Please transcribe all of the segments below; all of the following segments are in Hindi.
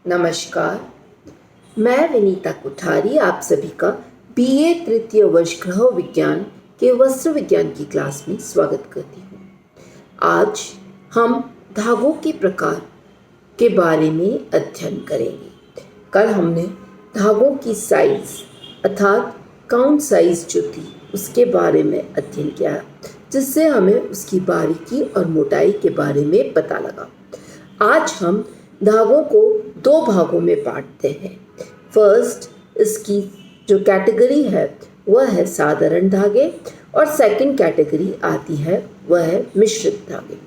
नमस्कार। मैं विनीता कुठारी आप सभी का बीए तृतीय वर्ष गृह विज्ञान के वस्त्र विज्ञान की क्लास में स्वागत करती हूँ। आज हम धागों के प्रकार के बारे में अध्ययन करेंगे। कल हमने धागों की साइज अर्थात काउंट साइज जो थी उसके बारे में अध्ययन किया, जिससे हमें उसकी बारीकी और मोटाई के बारे में पता लगा। आज हम धागों को दो भागों में बांटते हैं। फर्स्ट, इसकी जो कैटेगरी है वह है साधारण धागे और सेकंड कैटेगरी आती है वह है मिश्रित धागे।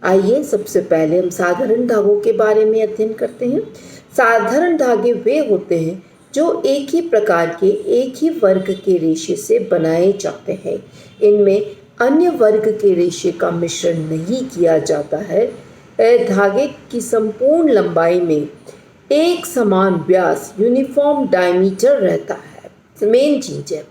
आइए सबसे पहले हम साधारण धागों के बारे में अध्ययन करते हैं। साधारण धागे वे होते हैं जो एक ही प्रकार के एक ही वर्ग के रेशे से बनाए जाते हैं। इनमें अन्य वर्ग के रेशे का मिश्रण नहीं किया जाता है। धागे की संपूर्ण लंबाई में एक समान व्यास यूनिफॉर्म डायमीटर रहता है। मेन चीज है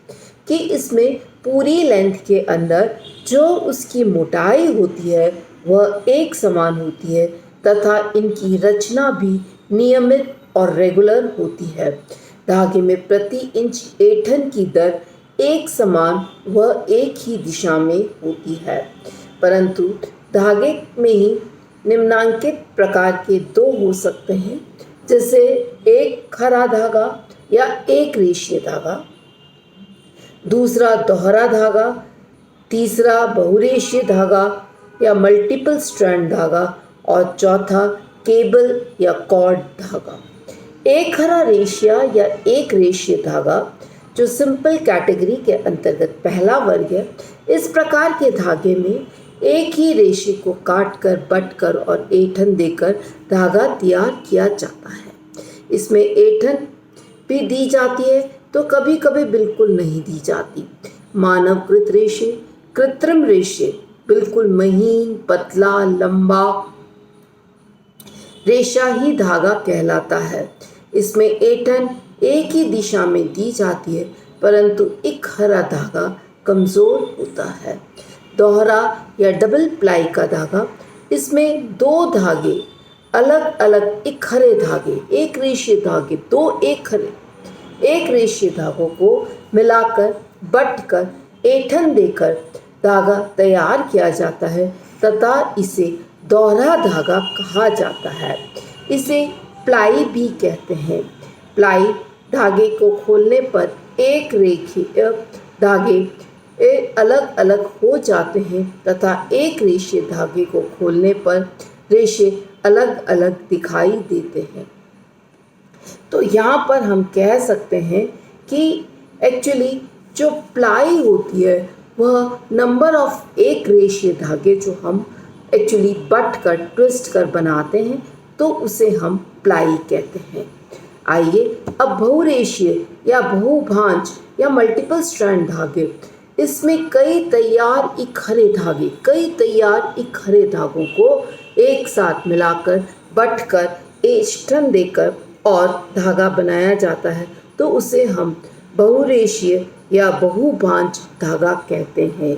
कि इसमें पूरी लेंथ के अंदर जो उसकी मोटाई होती है वह एक समान होती है तथा इनकी रचना भी नियमित और रेगुलर होती है। धागे में प्रति इंच ऐंठन की दर एक समान व एक ही दिशा में होती है, परंतु धागे में ही निम्नांकित प्रकार के दो हो सकते हैं, जैसे एक खरा धागा या एक रेशीय धागा, दूसरा दोहरा धागा, तीसरा बहुरेशीय धागा या मल्टीपल स्ट्रैंड धागा और चौथा केबल या कॉर्ड धागा। एक खरा रेशिया या एक रेशीय धागा जो सिंपल कैटेगरी के अंतर्गत पहला वर्ग है। इस प्रकार के धागे में एक ही रेशे को काटकर बटकर और ऐंठन देकर धागा तैयार किया जाता है। इसमें ऐंठन भी दी जाती है तो कभी कभी बिल्कुल नहीं दी जाती। मानवकृत रेशे, कृत्रिम रेशे बिल्कुल महीन पतला लंबा रेशा ही धागा कहलाता है। इसमें ऐंठन एक ही दिशा में दी जाती है, परंतु एक हरा धागा कमजोर होता है। दोहरा या डबल प्लाई का धागा, इसमें दो धागे अलग अलग इकहरे धागे, एक रेशीय धागे दो एक रेशीय धागों को मिलाकर बटकर ऐंठन देकर धागा तैयार किया जाता है तथा इसे दोहरा धागा कहा जाता है। इसे प्लाई भी कहते हैं। प्लाई धागे को खोलने पर एक रेखीय धागे अलग अलग हो जाते हैं तथा एक रेशे धागे को खोलने पर रेशे अलग अलग दिखाई देते हैं। तो यहाँ पर हम कह सकते हैं कि एक्चुअली जो प्लाई होती है वह नंबर ऑफ एक रेशे धागे जो हम एक्चुअली बट कर ट्विस्ट कर बनाते हैं तो उसे हम प्लाई कहते हैं। आइए अब बहुरेशीय या बहुभांज या मल्टीपल स्ट्रैंड धागे, इसमें कई तैयार इकहरे धागों को एक साथ मिलाकर बटकर ऐंठन देकर और धागा बनाया जाता है तो उसे हम बहुरेशीय या बहुभांज धागा कहते हैं।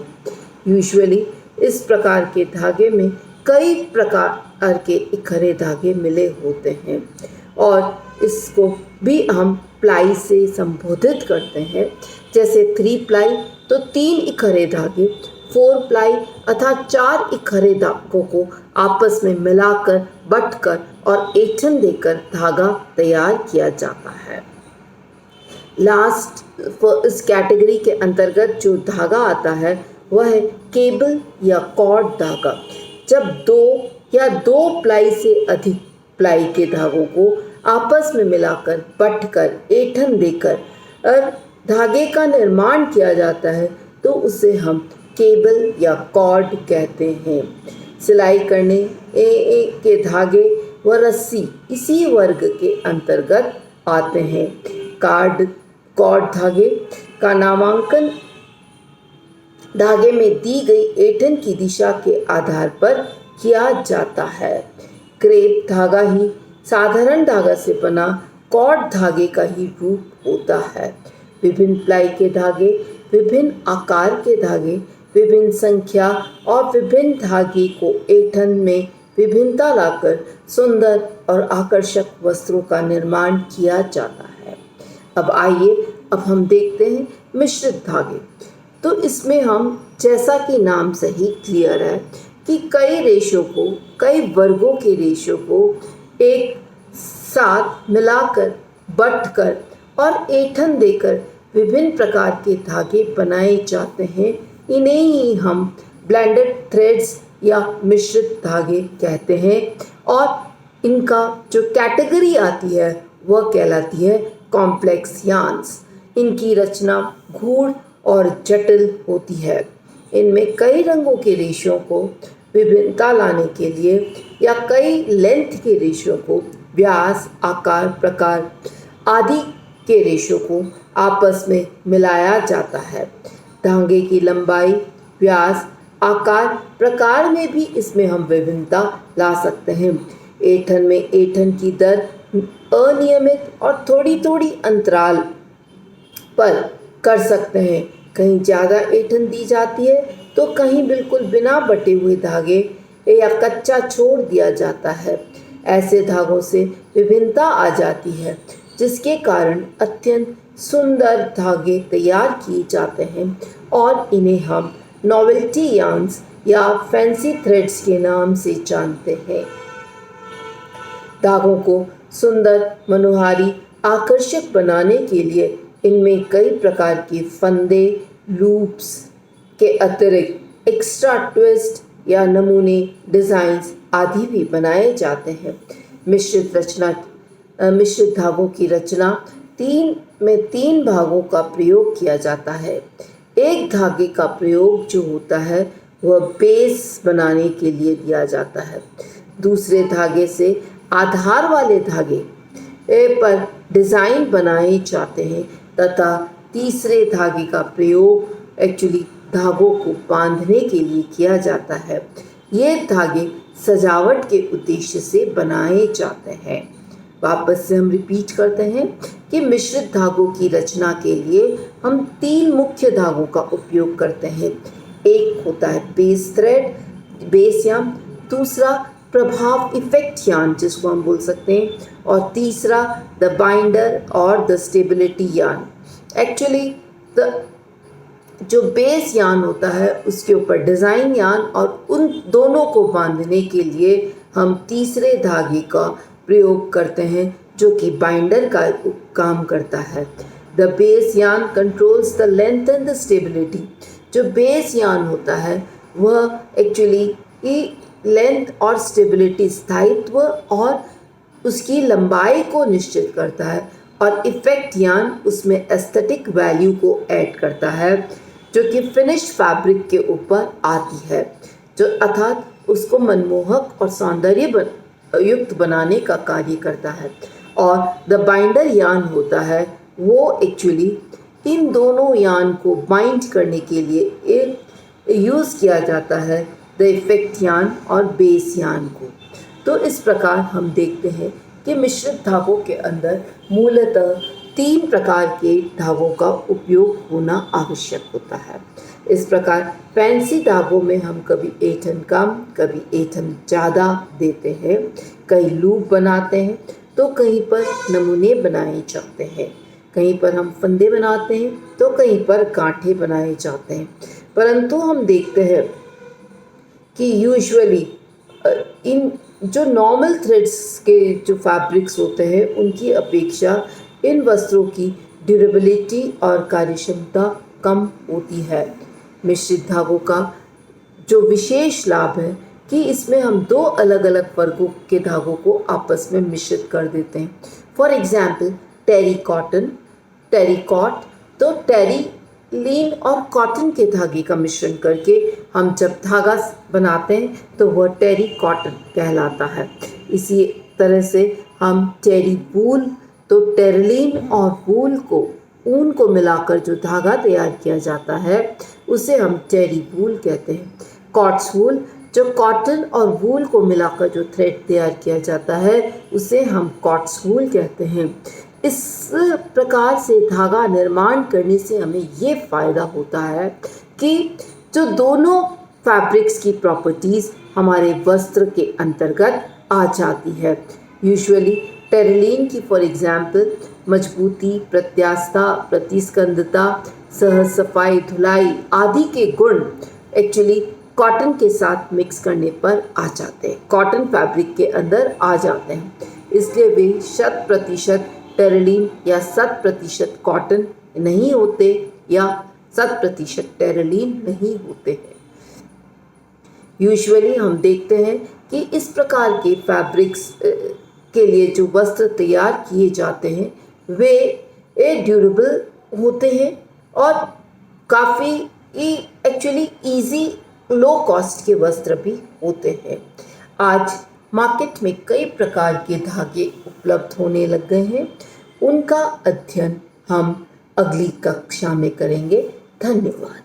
यूजुअली इस प्रकार के धागे में कई प्रकार के इकहरे धागे मिले होते हैं और इसको भी हम प्लाई से संबोधित करते हैं। जैसे 3 प्लाई तो 3 इकहरे धागे, 4 प्लाई अर्थात 4 इकहरे धागों को आपस में मिलाकर बटकर और ऐंठन देकर धागा तैयार किया जाता है। लास्ट इस कैटेगरी के अंतर्गत जो धागा आता है वह है केबल या कॉर्ड धागा। जब दो या दो प्लाई से अधिक प्लाई के धागों को आपस में मिलाकर बटकर ऐंठन देकर और धागे का निर्माण किया जाता है तो उसे हम केबल या कॉर्ड कहते हैं। सिलाई करने के धागे व रस्सी इसी वर्ग के अंतर्गत आते हैं। कॉर्ड धागे का नामांकन धागे में दी गई ऐंठन की दिशा के आधार पर किया जाता है। क्रेप धागा ही साधारण धागा से बना कॉर्ड धागे का ही रूप होता है। विभिन्न प्लाई के धागे, विभिन्न आकार के धागे, विभिन्न संख्या और विभिन्न धागे को ऐंठन में विभिन्नता लाकर सुंदर और आकर्षक वस्त्रों का निर्माण किया जाता है। अब आइए अब हम देखते हैं मिश्रित धागे। तो इसमें हम, जैसा कि नाम से ही क्लियर है, कि कई रेशों को, कई वर्गों के रेशों को एक साथ मिलाकर, बटकर और ऐंठन देकर विभिन्न प्रकार के धागे बनाए जाते हैं। इन्हें ही हम ब्लेंडेड थ्रेड्स या मिश्रित धागे कहते हैं। और इनका जो कैटेगरी आती है वह कहलाती है कॉम्प्लेक्स यार्न्स। इनकी रचना गूढ़ और जटिल होती है। इनमें कई रंगों के रेशों को विभिन्नता लाने के लिए या कई लेंथ के रेशों को, व्यास, आकार, प्रकार आदि के रेशों को आपस में मिलाया जाता है। धागे की लंबाई, व्यास, आकार, प्रकार में भी इसमें हम विभिन्नता ला सकते हैं। ऐंठन में ऐंठन की दर अनियमित और थोड़ी थोड़ी अंतराल पर कर सकते हैं। कहीं ज़्यादा ऐंठन दी जाती है तो कहीं बिल्कुल बिना बटे हुए धागे या कच्चा छोड़ दिया जाता है। ऐसे धागों से विभिन्नता आ जाती है, जिसके कारण अत्यंत सुंदर धागे तैयार किए जाते हैं और इन्हें हम नॉवेल्टी यार्न्स या फैंसी थ्रेड्स के नाम से जानते हैं। धागों को सुंदर, मनोहारी, आकर्षक बनाने के लिए इनमें कई प्रकार के फंदे, लूप्स के अतिरिक्त एक्स्ट्रा ट्विस्ट या नमूने, डिज़ाइंस आदि भी बनाए जाते हैं। मिश्रित धागों की रचना तीन भागों का प्रयोग किया जाता है। एक धागे का प्रयोग जो होता है वह बेस बनाने के लिए दिया जाता है। दूसरे धागे से आधार वाले धागे पर डिज़ाइन बनाए जाते हैं तथा तीसरे धागे का प्रयोग एक्चुअली धागों को बांधने के लिए किया जाता है। ये धागे सजावट के उद्देश्य से बनाए जाते हैं। वापस से हम रिपीट करते हैं कि मिश्रित धागों की रचना के लिए हम तीन मुख्य धागों का उपयोग करते हैं। एक होता है बेस थ्रेड, बेस यार्न, दूसरा प्रभाव इफेक्ट यार्न जिसको हम बोल सकते हैं, और तीसरा द बाइंडर और द स्टेबिलिटी यार्न। एक्चुअली जो बेस यार्न होता है उसके ऊपर डिज़ाइन यार्न, और उन दोनों को बांधने के लिए हम तीसरे धागे का प्रयोग करते हैं जो कि बाइंडर का काम करता है। The base yarn controls the length and the stability. जो बेस यार्न होता है वह एक्चुअली लेंथ और स्टेबिलिटी, स्थायित्व और उसकी लंबाई को निश्चित करता है, और इफेक्ट यार्न उसमें एस्थेटिक वैल्यू को ऐड करता है जो कि फिनिश्ड फैब्रिक के ऊपर आती है, जो अर्थात उसको मनमोहक और सौंदर्य युक्त बनाने का कार्य करता है। और द बाइंडर यार्न होता है वो एक्चुअली इन दोनों यार्न को बाइंड करने के लिए यूज़ किया जाता है, द इफेक्ट यार्न और बेस यार्न को। तो इस प्रकार हम देखते हैं कि मिश्रित धागों के अंदर मूलतः तीन प्रकार के धागों का उपयोग होना आवश्यक होता है। इस प्रकार फैंसी धागों में हम कभी ऐंठन कम, कभी ऐंठन ज़्यादा देते हैं, कहीं लूप बनाते हैं तो कहीं पर नमूने बनाए जाते हैं, कहीं पर हम फंदे बनाते हैं तो कहीं पर गांठे बनाए जाते हैं। परंतु हम देखते हैं कि यूजुअली इन जो नॉर्मल थ्रेड्स के जो फैब्रिक्स होते हैं उनकी अपेक्षा इन वस्त्रों की ड्यूरेबिलिटी और कार्यक्षमता कम होती है। मिश्रित धागों का जो विशेष लाभ है कि इसमें हम दो अलग अलग वर्गों के धागों को आपस में मिश्रित कर देते हैं। फॉर एग्जाम्पल टेरिकॉट, तो टेरिलीन और कॉटन के धागे का मिश्रण करके हम जब धागा बनाते हैं तो वह टेरिकॉटन कहलाता है। इसी तरह से हम टेरी वूल, तो टेरिलीन और वूल को, ऊन को मिलाकर जो धागा तैयार किया जाता है उसे हम टेरी वूल कहते हैं। कॉट्स वूल, जो कॉटन और वूल को मिलाकर जो थ्रेड तैयार किया जाता है उसे हम कॉट्स वूल कहते हैं। इस प्रकार से धागा निर्माण करने से हमें ये फ़ायदा होता है कि जो दोनों फैब्रिक्स की प्रॉपर्टीज हमारे वस्त्र के अंतर्गत आ जाती है। यूजुअली टेरिलीन की फॉर एग्जाम्पल मजबूती, प्रत्यास्थता, प्रतिस्कंदता, सहज सफाई, धुलाई आदि के गुण एक्चुअली कॉटन के साथ मिक्स करने पर आ जाते हैं, कॉटन फैब्रिक के अंदर आ जाते हैं। इसलिए वे 100% टेरिलीन या 100% कॉटन नहीं होते या 100% टेरिलीन नहीं होते हैं। यूजुअली हम देखते हैं कि इस प्रकार के फैब्रिक्स के लिए जो वस्त्र तैयार किए जाते हैं वे ड्यूरेबल होते हैं और काफ़ी एक्चुअली इजी लो कॉस्ट के वस्त्र भी होते हैं। आज मार्केट में कई प्रकार के धागे उपलब्ध होने लग गए हैं, उनका अध्ययन हम अगली कक्षा में करेंगे। धन्यवाद।